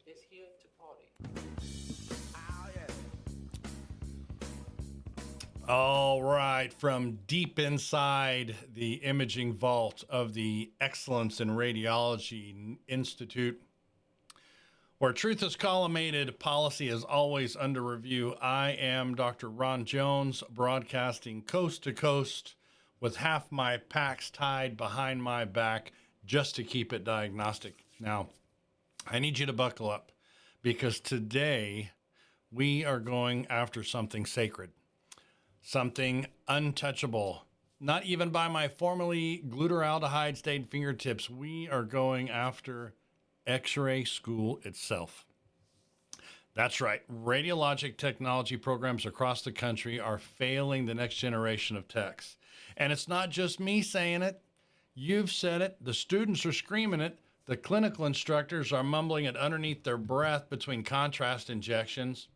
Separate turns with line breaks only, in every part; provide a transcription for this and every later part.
is here to party.
All right, from deep inside the imaging vault of the Excellence in Radiology Institute, where truth is collimated, policy is always under review, I am Dr. Ron Jones, broadcasting coast to coast with half my packs tied behind my back just to keep it diagnostic. Now, I need you to buckle up because today we are going after something sacred. Something untouchable, not even by my formerly glutaraldehyde stained fingertips. We are going after X-ray school itself. That's right. Radiologic technology programs across the country are failing the next generation of techs. And it's not just me saying it. You've said it. The students are screaming it. The clinical instructors are mumbling it underneath their breath between contrast injections.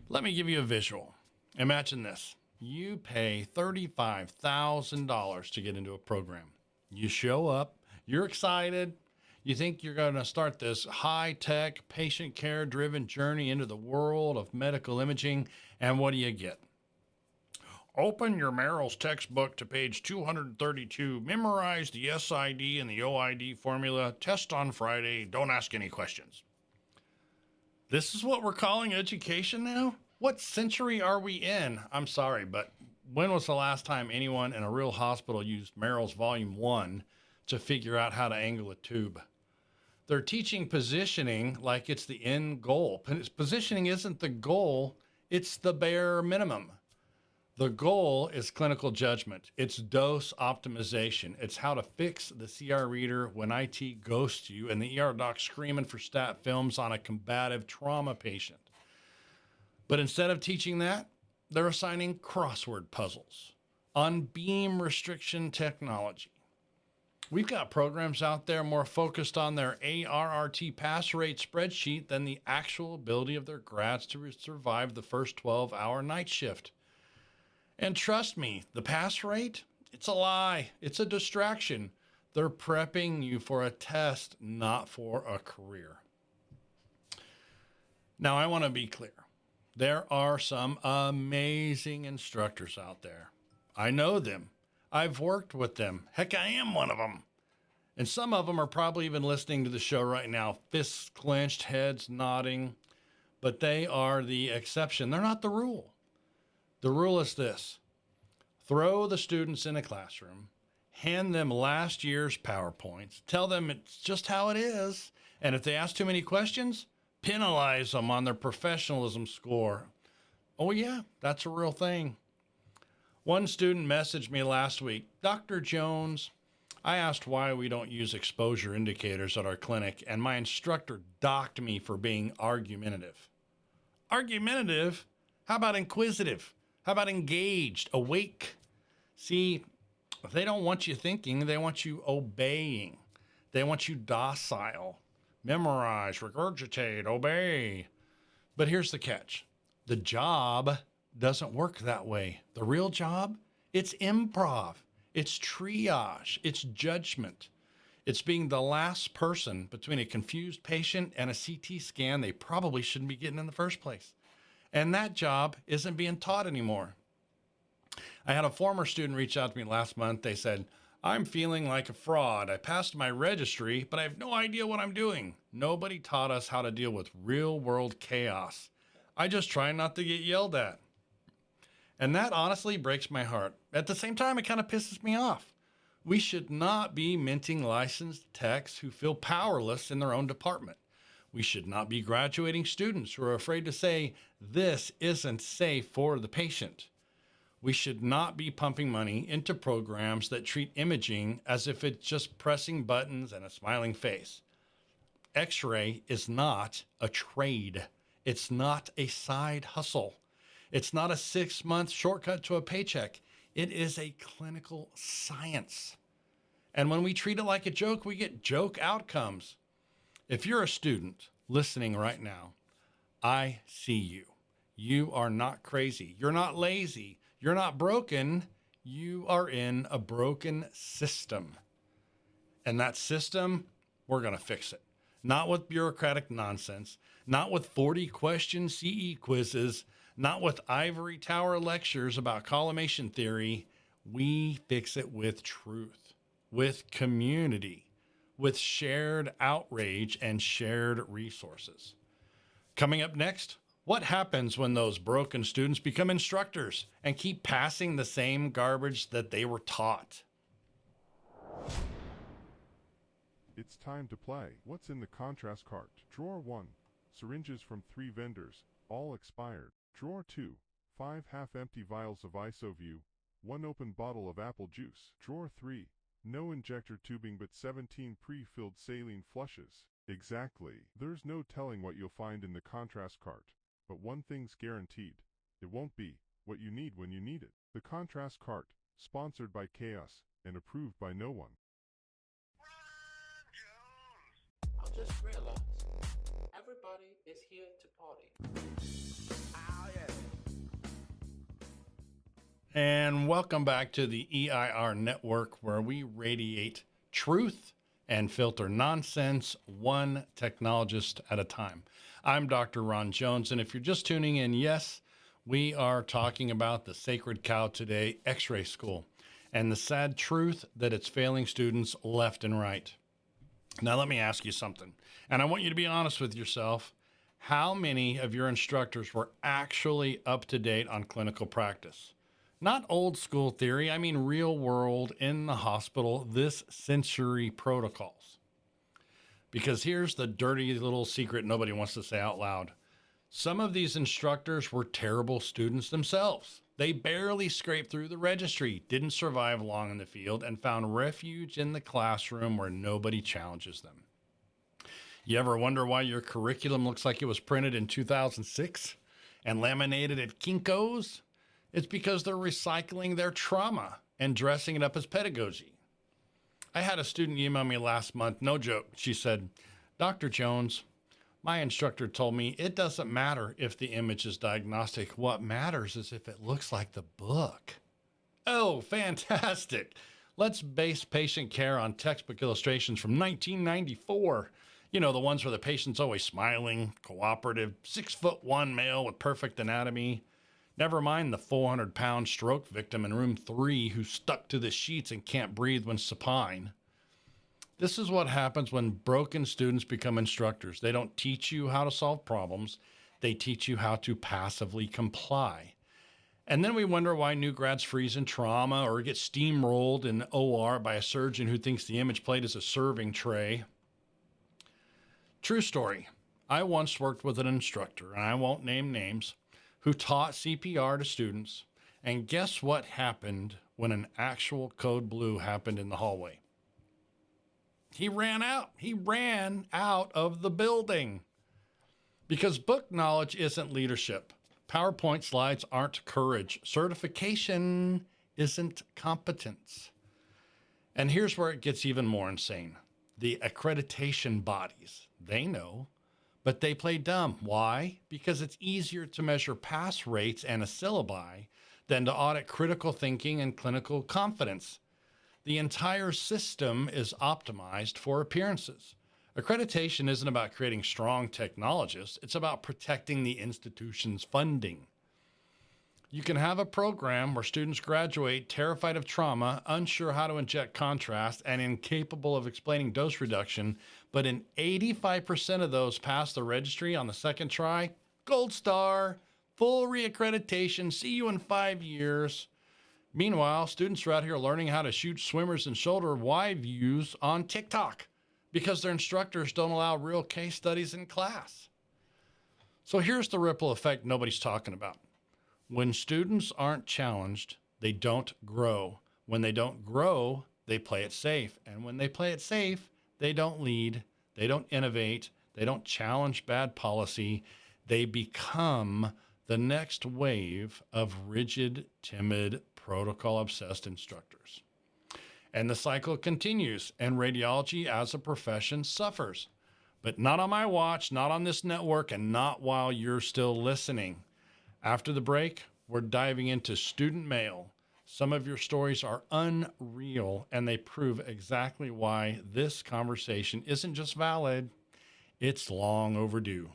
Let me give you a visual. Imagine this. You pay $35,000 to get into a program. You show up, you're excited, you think you're going to start this high-tech, patient care-driven journey into the world of medical imaging, and what do you get? Open your Merrill's textbook to page 232, memorize the SID and the OID formula, test on Friday, don't ask any questions. This is what we're calling education now? What century are we in? I'm sorry, but when was the last time anyone in a real hospital used Merrill's Volume 1 to figure out how to angle a tube? They're teaching positioning like it's the end goal. Positioning isn't the goal, it's the bare minimum. The goal is clinical judgment. It's dose optimization. It's how to fix the CR reader when IT ghosts you and the ER doc screaming for stat films on a combative trauma patient. But instead of teaching that, they're assigning crossword puzzles on beam restriction technology. We've got programs out there more focused on their ARRT pass rate spreadsheet than the actual ability of their grads to survive the first 12-hour night shift. And trust me, the pass rate, it's a lie. It's a distraction. They're prepping you for a test, not for a career. Now, I want to be clear. There are some amazing instructors out there. I know them. I've worked with them. Heck, I am one of them. And some of them are probably even listening to the show right now, fists clenched, heads nodding. But they are the exception. They're not the rule. The rule is this. Throw the students in a classroom, hand them last year's PowerPoints, tell them it's just how it is, and if they ask too many questions, penalize them on their professionalism score. Oh yeah, that's a real thing. One student messaged me last week, Dr. Jones, I asked why we don't use exposure indicators at our clinic, and my instructor docked me for being argumentative. Argumentative? How about inquisitive? How about engaged, awake? See, they don't want you thinking, they want you obeying. They want you docile. Memorize, regurgitate, obey. But here's the catch. The job doesn't work that way. The real job, it's improv. It's triage. It's judgment. It's being the last person between a confused patient and a CT scan they probably shouldn't be getting in the first place. And that job isn't being taught anymore. I had a former student reach out to me last month. They said, I'm feeling like a fraud. I passed my registry, but I have no idea what I'm doing. Nobody taught us how to deal with real-world chaos. I just try not to get yelled at. And that honestly breaks my heart. At the same time, it kind of pisses me off. We should not be minting licensed techs who feel powerless in their own department. We should not be graduating students who are afraid to say, this isn't safe for the patient. We should not be pumping money into programs that treat imaging as if it's just pressing buttons and a smiling face. X-ray is not a trade. It's not a side hustle. It's not a 6-month shortcut to a paycheck. It is a clinical science. And when we treat it like a joke, we get joke outcomes. If you're a student listening right now, I see you. You are not crazy. You're not lazy. You're not broken. You are in a broken system. And that system, we're going to fix it. not with bureaucratic nonsense, not with 40-question CE quizzes, not with ivory tower lectures about collimation theory. We fix it with truth, with community, with shared outrage and shared resources. Coming up next, what happens when those broken students become instructors and keep passing the same garbage that they were taught?
It's time to play. What's in the contrast cart? Drawer 1. Syringes from 3 vendors, all expired. Drawer 2. 5 half-empty vials of IsoView, 1 open bottle of apple juice. Drawer 3. No injector tubing but 17 pre-filled saline flushes. Exactly. There's no telling what you'll find in the contrast cart. But one thing's guaranteed. It won't be what you need when you need it. The contrast cart, sponsored by Chaos and approved by no one.
I just realized everybody is here to party. Oh, yeah.
And welcome back to the EIR Network, where we radiate truth and filter nonsense one technologist at a time. I'm Dr. Ron Jones, and if you're just tuning in, yes, we are talking about the sacred cow today, X-ray school, and the sad truth that it's failing students left and right. Now, let me ask you something, and I want you to be honest with yourself. How many of your instructors were actually up to date on clinical practice? Not old school theory, I mean real world, in the hospital, this century protocols. Because here's the dirty little secret nobody wants to say out loud. Some of these instructors were terrible students themselves. They barely scraped through the registry, didn't survive long in the field, and found refuge in the classroom where nobody challenges them. You ever wonder why your curriculum looks like it was printed in 2006 and laminated at Kinko's? It's because they're recycling their trauma and dressing it up as pedagogy. I had a student email me last month, no joke. She said, "Dr. Jones, my instructor told me it doesn't matter if the image is diagnostic. What matters is if it looks like the book." Oh, fantastic. Let's base patient care on textbook illustrations from 1994. You know, the ones where the patient's always smiling, cooperative, 6'1" male with perfect anatomy. Never mind the 400-pound stroke victim in room 3 who's stuck to the sheets and can't breathe when supine. This is what happens when broken students become instructors. They don't teach you how to solve problems. They teach you how to passively comply. And then we wonder why new grads freeze in trauma or get steamrolled in OR by a surgeon who thinks the image plate is a serving tray. True story. I once worked with an instructor, and I won't name names, who taught CPR to students. And guess what happened when an actual code blue happened in the hallway? He ran out. He ran out of the building. Because book knowledge isn't leadership. PowerPoint slides aren't courage. Certification isn't competence. And here's where it gets even more insane. The accreditation bodies, they know, but they play dumb. Why? Because it's easier to measure pass rates and a syllabi than to audit critical thinking and clinical confidence. The entire system is optimized for appearances. Accreditation isn't about creating strong technologists. It's about protecting the institution's funding. You can have a program where students graduate terrified of trauma, unsure how to inject contrast, and incapable of explaining dose reduction, but in 85% of those pass the registry on the second try. Gold star, full reaccreditation, see you in 5 years. Meanwhile, students are out here learning how to shoot swimmers and shoulder wide views on TikTok because their instructors don't allow real case studies in class. So here's the ripple effect nobody's talking about. When students aren't challenged, they don't grow. When they don't grow, they play it safe. And when they play it safe, they don't lead, they don't innovate, they don't challenge bad policy. They become the next wave of rigid, timid, protocol-obsessed instructors. And the cycle continues, and radiology as a profession suffers. But not on my watch, not on this network, and not while you're still listening. After the break, we're diving into student mail. Some of your stories are unreal, and they prove exactly why this conversation isn't just valid, It's long overdue.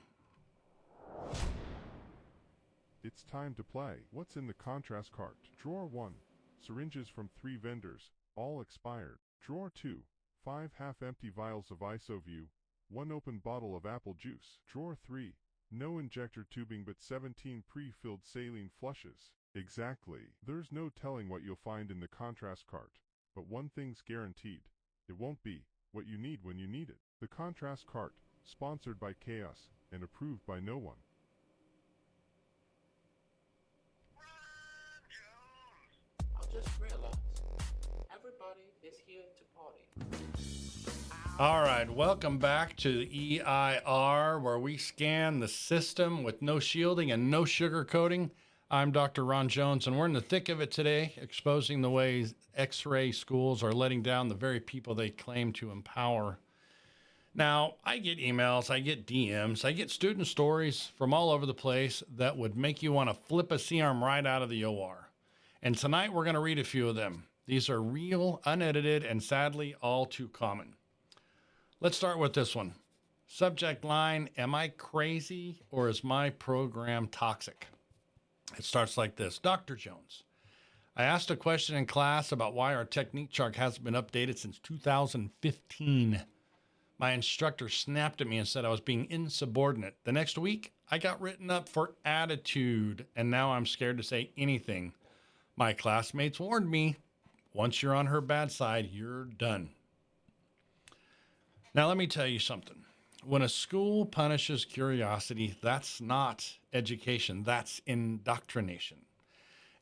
It's time to play. What's in the contrast cart? Drawer 1. Syringes from 3 vendors, all expired. Drawer 2. 5 half-empty vials of IsoView, 1 open bottle of apple juice. Drawer 3. No injector tubing but 17 pre-filled saline flushes. Exactly. There's no telling what you'll find in the contrast cart. But one thing's guaranteed. It won't be what you need when you need it. The contrast cart, sponsored by Chaos and approved by no one.
I just realized everybody is here to party.
All right, welcome back to the EIR, where we scan the system with no shielding and no sugarcoating. I'm Dr. Ron Jones, and we're in the thick of it today, exposing the ways X-ray schools are letting down the very people they claim to empower. Now, I get emails, I get DMs, I get student stories from all over the place that would make you want to flip a C-arm right out of the OR. And tonight we're going to read a few of them. These are real, unedited, and sadly all too common. Let's start with this one. Subject line, am I crazy or is my program toxic? It starts like this. Dr. Jones, I asked a question in class about why our technique chart hasn't been updated since 2015. My instructor snapped at me and said I was being insubordinate. The next week, I got written up for attitude, and now I'm scared to say anything. My classmates warned me, once you're on her bad side, you're done. Now, let me tell you something. When a school punishes curiosity, that's not education, that's indoctrination.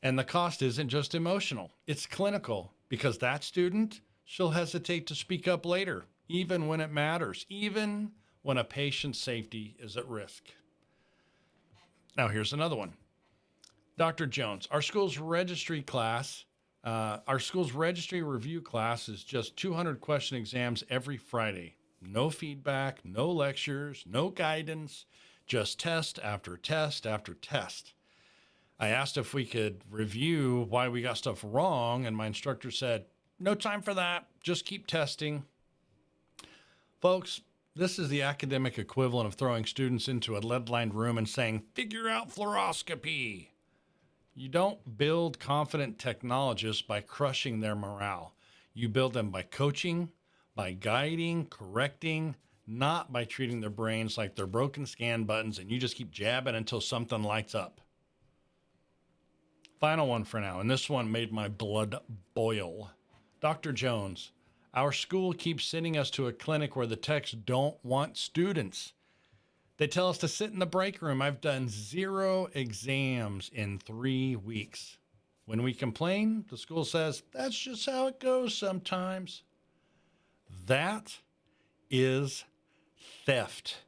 And the cost isn't just emotional, it's clinical, because that student, she'll hesitate to speak up later, even when it matters, even when a patient's safety is at risk. Now, here's another one. Dr. Jones, our school's registry review class is just 200 question exams every Friday. No feedback, no lectures, no guidance, just test after test after test. I asked if we could review why we got stuff wrong, and my instructor said, no time for that, just keep testing. Folks, this is the academic equivalent of throwing students into a lead-lined room and saying, figure out fluoroscopy. You don't build confident technologists by crushing their morale. You build them by coaching, by guiding, correcting, not by treating their brains like they're broken scan buttons and you just keep jabbing until something lights up. Final one for now, and this one made my blood boil. Dr. Jones, our school keeps sending us to a clinic where the techs don't want students. They tell us to sit in the break room. I've done 0 exams in 3 weeks. When we complain, the school says, that's just how it goes sometimes. That is theft.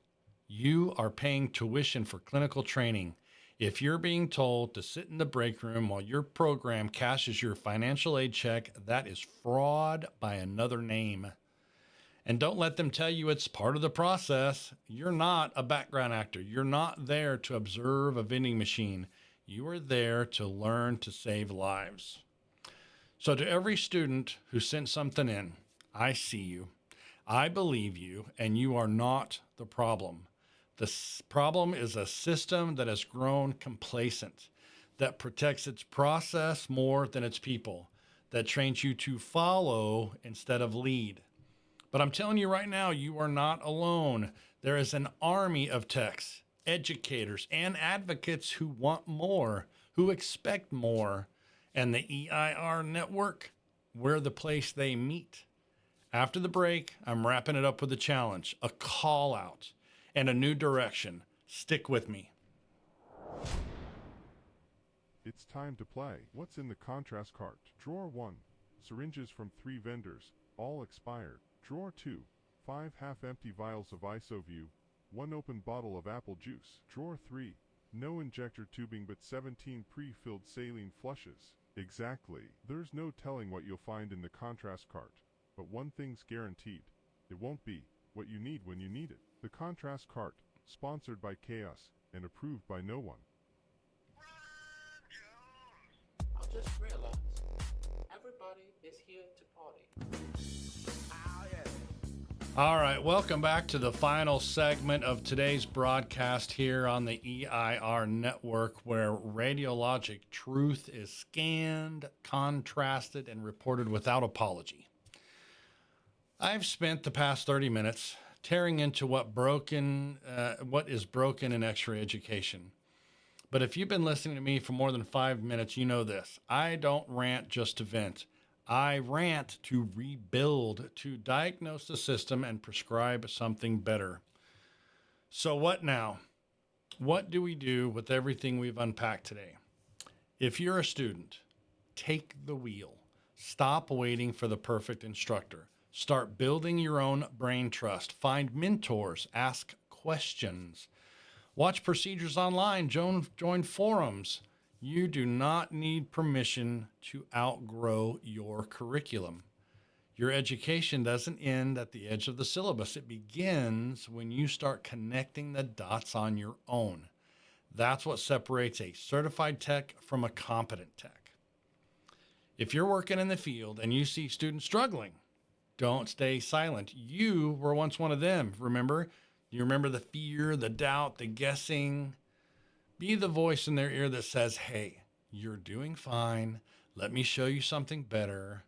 You are paying tuition for clinical training. If you're being told to sit in the break room while your program cashes your financial aid check, that is fraud by another name. And don't let them tell you it's part of the process. You're not a background actor. You're not there to observe a vending machine. You are there to learn to save lives. So to every student who sent something in, I see you, I believe you, and you are not the problem. The problem is a system that has grown complacent, that protects its process more than its people, that trains you to follow instead of lead. But I'm telling you right now, you are not alone. There is an army of techs, educators, and advocates who want more, who expect more. And the EIR Network, we're the place they meet. After the break, I'm wrapping it up with a challenge, a call out, and a new direction. Stick with me.
It's time to play. What's in the contrast cart? Drawer 1. Syringes from 3 vendors, all expired. Drawer 2. 5 half-empty vials of IsoView, 1 open bottle of apple juice. Drawer 3. No injector tubing but 17 pre-filled saline flushes. Exactly. There's no telling what you'll find in the contrast cart. But one thing's guaranteed. It won't be what you need when you need it. The contrast cart, sponsored by Chaos and approved by no one.
I just realized everybody is here to party. Oh yeah.
All right, welcome back to the final segment of today's broadcast here on the EIR Network, where radiologic truth is scanned, contrasted, and reported without apology. I've spent the past 30 minutes tearing into what is broken in X-ray education. But if you've been listening to me for more than 5 minutes, you know this. I don't rant just to vent. I rant to rebuild, to diagnose the system and prescribe something better. So what now? What do we do with everything we've unpacked today? If you're a student, take the wheel. Stop waiting for the perfect instructor. Start building your own brain trust. Find mentors. Ask questions. Watch procedures online. Join forums. You do not need permission to outgrow your curriculum. Your education doesn't end at the edge of the syllabus. It begins when you start connecting the dots on your own. That's what separates a certified tech from a competent tech. If you're working in the field and you see students struggling, don't stay silent. You were once one of them, remember? You remember the fear, the doubt, the guessing? Be the voice in their ear that says, hey, you're doing fine. Let me show you something better.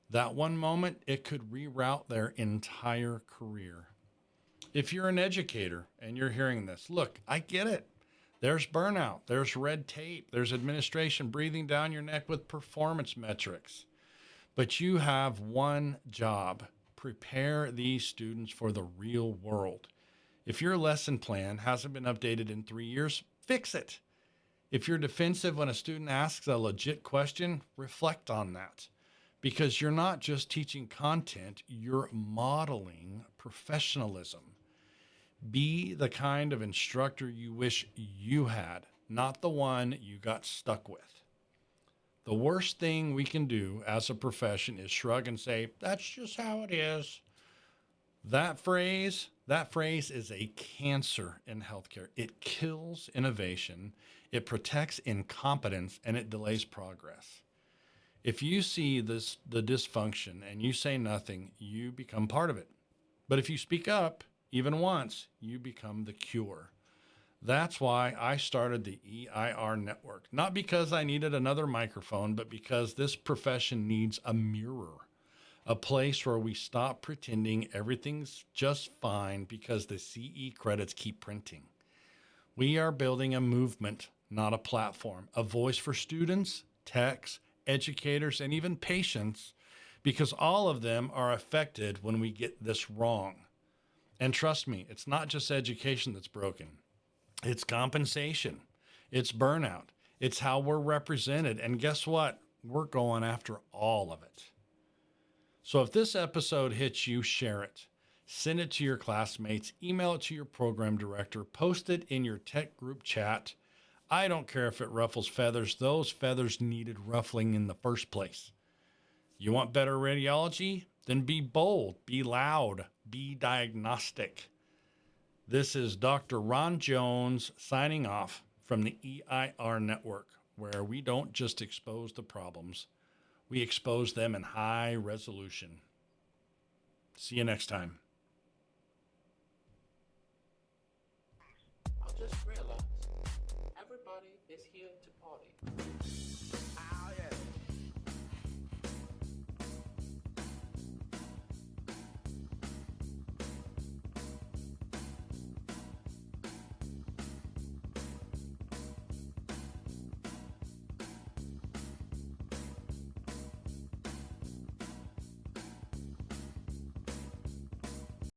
That one moment, it could reroute their entire career. If you're an educator and you're hearing this, look, I get it. There's burnout. There's red tape. There's administration breathing down your neck with performance metrics. But you have one job. Prepare these students for the real world. If your lesson plan hasn't been updated in 3 years, fix it. If you're defensive when a student asks a legit question, reflect on that. Because you're not just teaching content, you're modeling professionalism. Be the kind of instructor you wish you had, not the one you got stuck with. The worst thing we can do as a profession is shrug and say, that's just how it is. That phrase is a cancer in healthcare. It kills innovation, it protects incompetence, and it delays progress. If you see the dysfunction and you say nothing, you become part of it. But if you speak up, even once, you become the cure. That's why I started the EIR Network. Not because I needed another microphone, but because this profession needs a mirror. A place where we stop pretending everything's just fine because the CE credits keep printing. We are building a movement, not a platform. A voice for students, techs, educators, and even patients, because all of them are affected when we get this wrong. And trust me, it's not just education that's broken. It's compensation. It's burnout. It's how we're represented. And guess what? We're going after all of it. So if this episode hits you, share it. Send it to your classmates. Email it to your program director. Post it in your tech group chat. I don't care if it ruffles feathers. Those feathers needed ruffling in the first place. You want better radiology? Then be bold, be loud, be diagnostic. This is Dr. Ron Jones signing off from the EIR Network, where we don't just expose the problems, we expose them in high resolution. See you next time.
I just realized everybody is here to party.